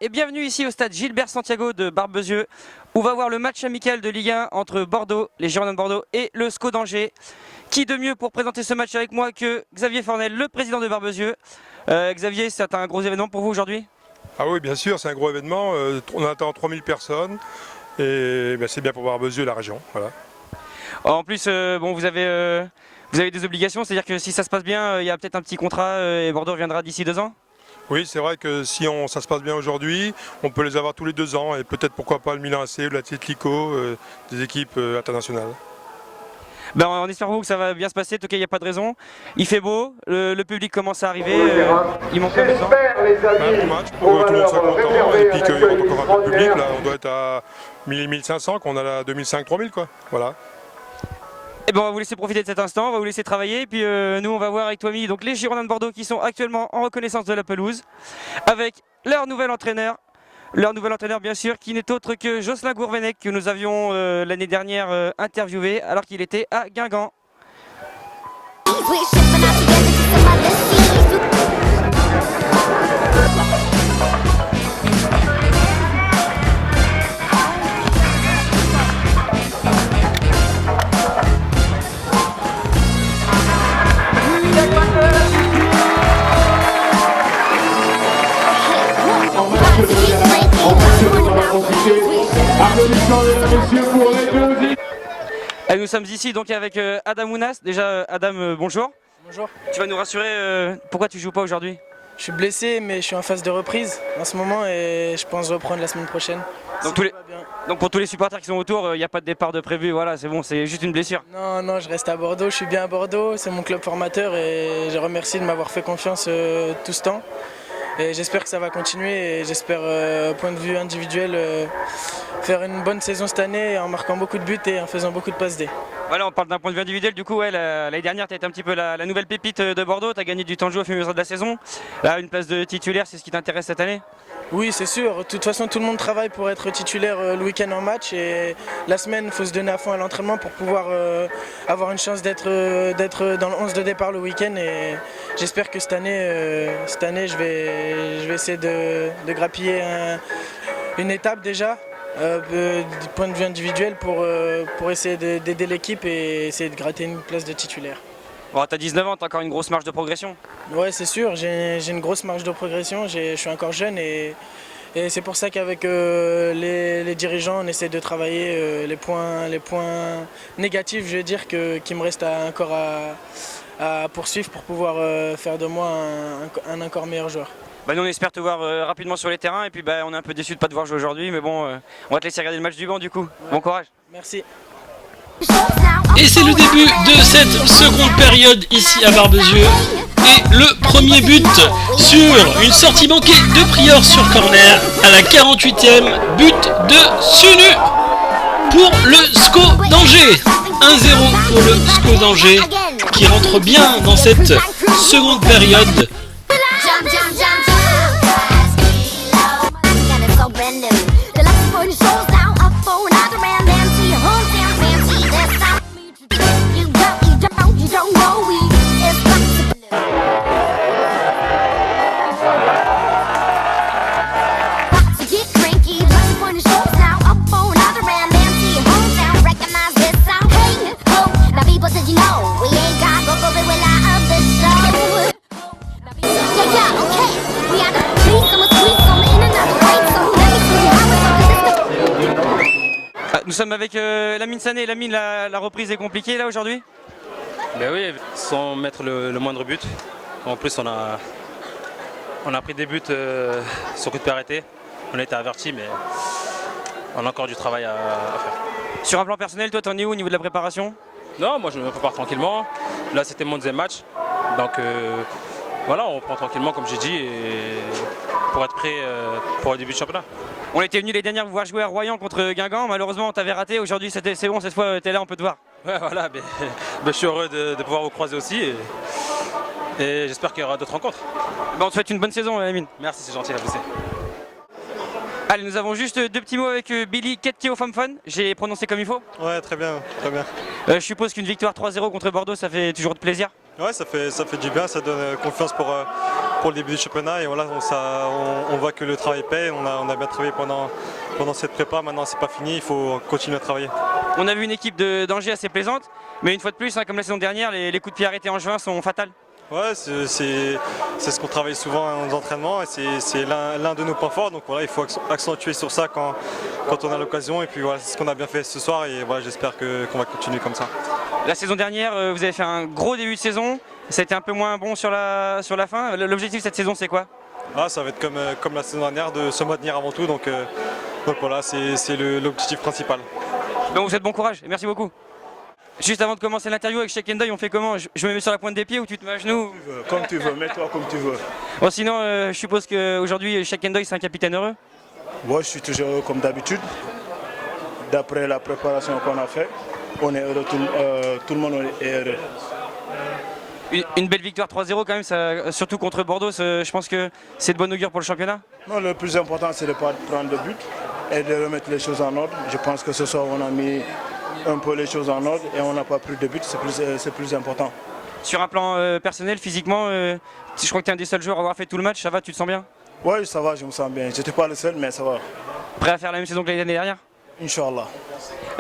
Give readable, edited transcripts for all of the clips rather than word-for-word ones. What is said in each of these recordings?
et bienvenue ici au stade Gilbert Santiago de Barbezieux où on va voir le match amical de Ligue 1 entre Bordeaux, les Girondins de Bordeaux et le SCO d'Angers. Qui de mieux pour présenter ce match avec moi que Xavier Fornel, le président de Barbezieux. Xavier, c'est un gros événement pour vous aujourd'hui? Ah oui, bien sûr, c'est un gros événement. On attend 3000 personnes et c'est bien pour Barbezieux, la région. Voilà. En plus, bon, vous avez des obligations, c'est-à-dire que si ça se passe bien, il y a peut-être un petit contrat et Bordeaux reviendra d'ici 2 ans? Oui, c'est vrai que si ça se passe bien aujourd'hui, on peut les avoir tous les 2 ans et peut-être pourquoi pas le Milan AC ou l'Atlético, des équipes internationales. Ben, on espère que ça va bien se passer, en tout cas il n'y a pas de raison. Il fait beau, le public commence à arriver, il manque combien de temps? Un bon match pour que tout le monde soit content et puis qu'il y aura encore un peu de public. Là, on doit être à 1000-1500, qu'on a là 2500-3000 quoi. Voilà. Et ben on va vous laisser profiter de cet instant, on va vous laisser travailler et puis nous on va voir avec toi Mimi donc les Girondins de Bordeaux qui sont actuellement en reconnaissance de la pelouse avec leur nouvel entraîneur bien sûr qui n'est autre que Jocelyn Gourvenec que nous avions l'année dernière interviewé alors qu'il était à Guingamp. Et nous sommes ici donc avec Adam Ounas. Déjà Adam, bonjour. Bonjour. Tu vas nous rassurer pourquoi tu joues pas aujourd'hui? Je suis blessé mais je suis en phase de reprise en ce moment et je pense reprendre la semaine prochaine. Donc pour tous les supporters qui sont autour, il n'y a pas de départ de prévu, voilà c'est bon, c'est juste une blessure. Non, je reste à Bordeaux, je suis bien à Bordeaux, c'est mon club formateur et je remercie de m'avoir fait confiance tout ce temps. Et j'espère que ça va continuer et j'espère, au point de vue individuel, faire une bonne saison cette année en marquant beaucoup de buts et en faisant beaucoup de passes D. Voilà, on parle d'un point de vue individuel, du coup ouais, l'année dernière tu as été un petit peu la nouvelle pépite de Bordeaux, tu as gagné du temps de jeu au fur et à mesure de la saison. Là une place de titulaire, c'est ce qui t'intéresse cette année? Oui, c'est sûr. De toute façon, tout le monde travaille pour être titulaire le week-end en match et la semaine, il faut se donner à fond à l'entraînement pour pouvoir avoir une chance d'être dans le 11 de départ le week-end. Et j'espère que cette année, je vais essayer de grappiller une étape déjà du point de vue individuel pour essayer d'aider l'équipe et essayer de gratter une place de titulaire. Bon, t'as 19 ans, t'as encore une grosse marge de progression. Ouais, c'est sûr, j'ai une grosse marge de progression, je suis encore jeune et c'est pour ça qu'avec les dirigeants, on essaie de travailler les points négatifs, je veux dire, qui me restent encore à poursuivre pour pouvoir faire de moi un encore meilleur joueur. Bah nous on espère te voir rapidement sur les terrains et puis on est un peu déçus de ne pas te voir jouer aujourd'hui, mais bon, on va te laisser regarder le match du banc du coup. Ouais. Bon courage. Merci. Et c'est le début de cette seconde période ici à Barbezieux. Et le premier but sur une sortie manquée de Prior sur corner à la 48e, but de Sunu pour le SCO d'Angers. 1-0 pour le SCO d'Angers qui rentre bien dans cette seconde période. Nous sommes avec Lamine Sané. Lamine, la reprise est compliquée là aujourd'hui? Ben oui, sans mettre le moindre but. En plus on a pris des buts sur coup de pied arrêté. On a été avertis mais on a encore du travail à faire. Sur un plan personnel, toi t'en es où au niveau de la préparation? Non, moi je me prépare tranquillement. Là c'était mon deuxième match. Donc voilà, on prend tranquillement comme j'ai dit et pour être prêt pour le début du championnat. On était venu les dernières vous voir jouer à Royan contre Guingamp, malheureusement on t'avait raté, aujourd'hui c'est bon, cette fois t'es là, on peut te voir. Ouais voilà, je suis heureux de pouvoir vous croiser aussi et j'espère qu'il y aura d'autres rencontres. On te souhaite une bonne saison Lamine. Merci, c'est gentil, à vous aussi. Allez, nous avons juste 2 petits mots avec Billy Ketkeo Famfon, j'ai prononcé comme il faut? Ouais, très bien, très bien. Je suppose qu'une victoire 3-0 contre Bordeaux, ça fait toujours de plaisir? Ouais, ça fait du bien, ça donne confiance pour le début du championnat. Et voilà, on voit que le travail paie. On a bien travaillé pendant cette prépa. Maintenant, c'est pas fini. Il faut continuer à travailler. On a vu une équipe d'Angers assez plaisante, mais une fois de plus, hein, comme la saison dernière, les coups de pied arrêtés en juin sont fatals. Ouais, c'est ce qu'on travaille souvent aux entraînements et c'est l'un de nos points forts. Donc voilà, il faut accentuer sur ça quand on a l'occasion. Et puis voilà, c'est ce qu'on a bien fait ce soir et voilà, j'espère qu'on va continuer comme ça. La saison dernière, vous avez fait un gros début de saison. Ça a été un peu moins bon sur la fin. L'objectif cette saison, c'est quoi? Ça va être comme la saison dernière, de se maintenir avant tout. Donc voilà, c'est l'objectif principal. Donc vous faites bon courage et merci beaucoup. Juste avant de commencer l'interview avec Cheikh Ndiaye, on fait comment? Je me mets sur la pointe des pieds ou tu te mets à genoux? Comme tu veux, mets-toi comme tu veux. Bon, sinon, je suppose qu'aujourd'hui, Cheikh Ndiaye, c'est un capitaine heureux? Moi, je suis toujours heureux comme d'habitude. D'après la préparation qu'on a fait, on est heureux, tout le monde est heureux. Une belle victoire 3-0 quand même, ça, surtout contre Bordeaux, je pense que c'est de bonne augure pour le championnat. Non, le plus important, c'est de ne pas prendre de but et de remettre les choses en ordre. Je pense que ce soir, on a mis un peu les choses en ordre et on n'a pas pris de but, c'est plus important. Sur un plan personnel, physiquement, je crois que tu es un des seuls joueurs à avoir fait tout le match, ça va, tu te sens bien? Oui, ça va, je me sens bien. Je n'étais pas le seul, mais ça va. Prêt à faire la même saison que l'année dernière? Inch'Allah.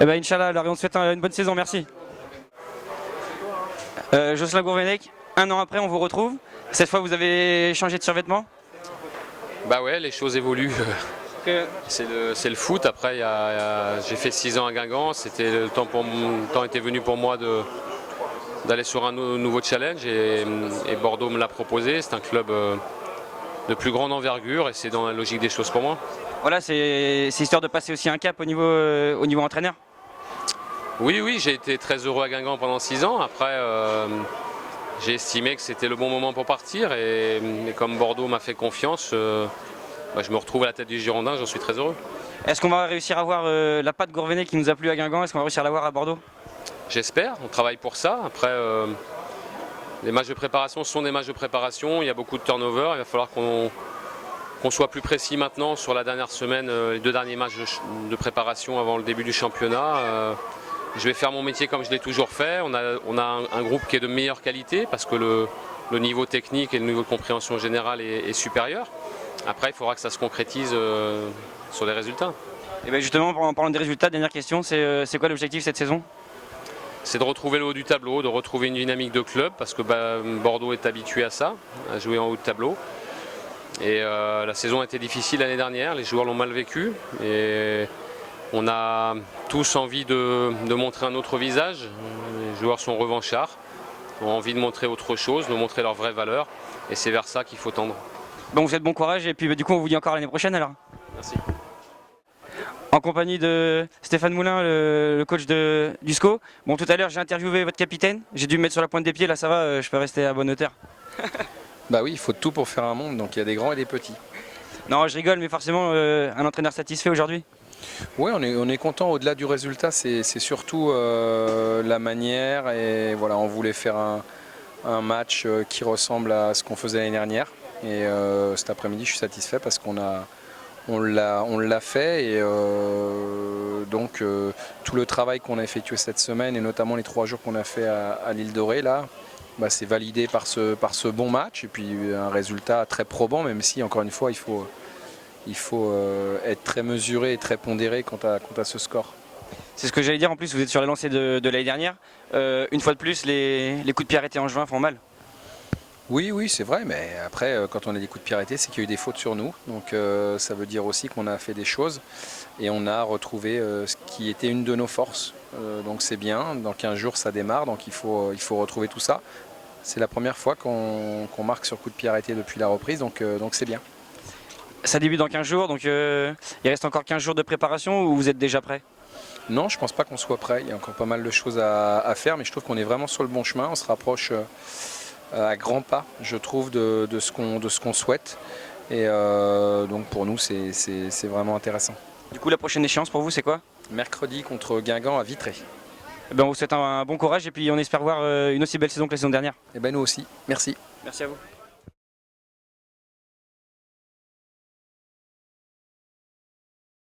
Eh ben Inch'Allah, alors on te souhaite une bonne saison, merci. Jocelyn Gourvenec, un an après on vous retrouve. Cette fois vous avez changé de survêtement? Bah ouais, les choses évoluent. C'est le foot. Après, j'ai fait 6 ans à Guingamp. Le temps était venu pour moi d'aller sur un nouveau challenge et Bordeaux me l'a proposé. C'est un club de plus grande envergure et c'est dans la logique des choses pour moi. Voilà, c'est histoire de passer aussi un cap au niveau entraîneur. Oui, j'ai été très heureux à Guingamp pendant 6 ans. Après, j'ai estimé que c'était le bon moment pour partir et comme Bordeaux m'a fait confiance, je me retrouve à la tête du Girondin, j'en suis très heureux. Est-ce qu'on va réussir à voir la patte Gourvenec qui nous a plu à Guingamp? Est-ce qu'on va réussir à la voir à Bordeaux? J'espère, on travaille pour ça. Après, les matchs de préparation sont des matchs de préparation, il y a beaucoup de turnover, il va falloir qu'on soit plus précis maintenant sur la dernière semaine, les 2 derniers matchs de préparation avant le début du championnat. Je vais faire mon métier comme je l'ai toujours fait. On a un groupe qui est de meilleure qualité parce que le niveau technique et le niveau de compréhension générale est supérieur. Après, il faudra que ça se concrétise sur les résultats. Et bien justement, en parlant des résultats, dernière question, c'est quoi l'objectif cette saison? C'est de retrouver le haut du tableau, de retrouver une dynamique de club parce que Bordeaux est habitué à ça, à jouer en haut de tableau. Et la saison a été difficile l'année dernière, les joueurs l'ont mal vécu. Et on a tous envie de montrer un autre visage. Les joueurs sont revanchards, ont envie de montrer autre chose, de montrer leurs vraies valeurs. Et c'est vers ça qu'il faut tendre. Bon, vous faites bon courage et puis du coup on vous dit encore l'année prochaine alors. Merci. En compagnie de Stéphane Moulin, le coach du SCO. Bon, tout à l'heure j'ai interviewé votre capitaine, j'ai dû me mettre sur la pointe des pieds, là ça va, je peux rester à bonne hauteur. Bah oui, il faut tout pour faire un monde, donc il y a des grands et des petits. Non, je rigole, mais forcément un entraîneur satisfait aujourd'hui? Oui, on est content. Au-delà du résultat, c'est surtout la manière. Et voilà, on voulait faire un match qui ressemble à ce qu'on faisait l'année dernière. Et cet après-midi, je suis satisfait parce qu'on l'a fait. Et donc, tout le travail qu'on a effectué cette semaine, et notamment les 3 jours qu'on a fait à l'Île Dorée, là, c'est validé par ce bon match. Et puis un résultat très probant, même si, encore une fois, il faut être très mesuré et très pondéré quant à ce score. C'est ce que j'allais dire, en plus vous êtes sur la lancée de l'année dernière. Une fois de plus, les coups de pied arrêtés en juin font mal. Oui, c'est vrai, mais après, quand on a des coups de pied arrêtés, c'est qu'il y a eu des fautes sur nous. Donc ça veut dire aussi qu'on a fait des choses et on a retrouvé ce qui était une de nos forces. Donc c'est bien, dans 15 jours ça démarre, donc il faut retrouver tout ça. C'est la première fois qu'on marque sur coup de pied arrêté depuis la reprise, donc c'est bien. Ça débute dans 15 jours, donc il reste encore 15 jours de préparation ou vous êtes déjà prêt? Non, je ne pense pas qu'on soit prêt. Il y a encore pas mal de choses à faire, mais je trouve qu'on est vraiment sur le bon chemin. On se rapproche à grands pas, je trouve, de ce qu'on souhaite. Et donc pour nous, c'est vraiment intéressant. Du coup, la prochaine échéance pour vous, c'est quoi? Mercredi contre Guingamp à Vitré. Ben, on vous souhaite un bon courage et puis on espère voir une aussi belle saison que la saison dernière. Et ben nous aussi. Merci. Merci à vous.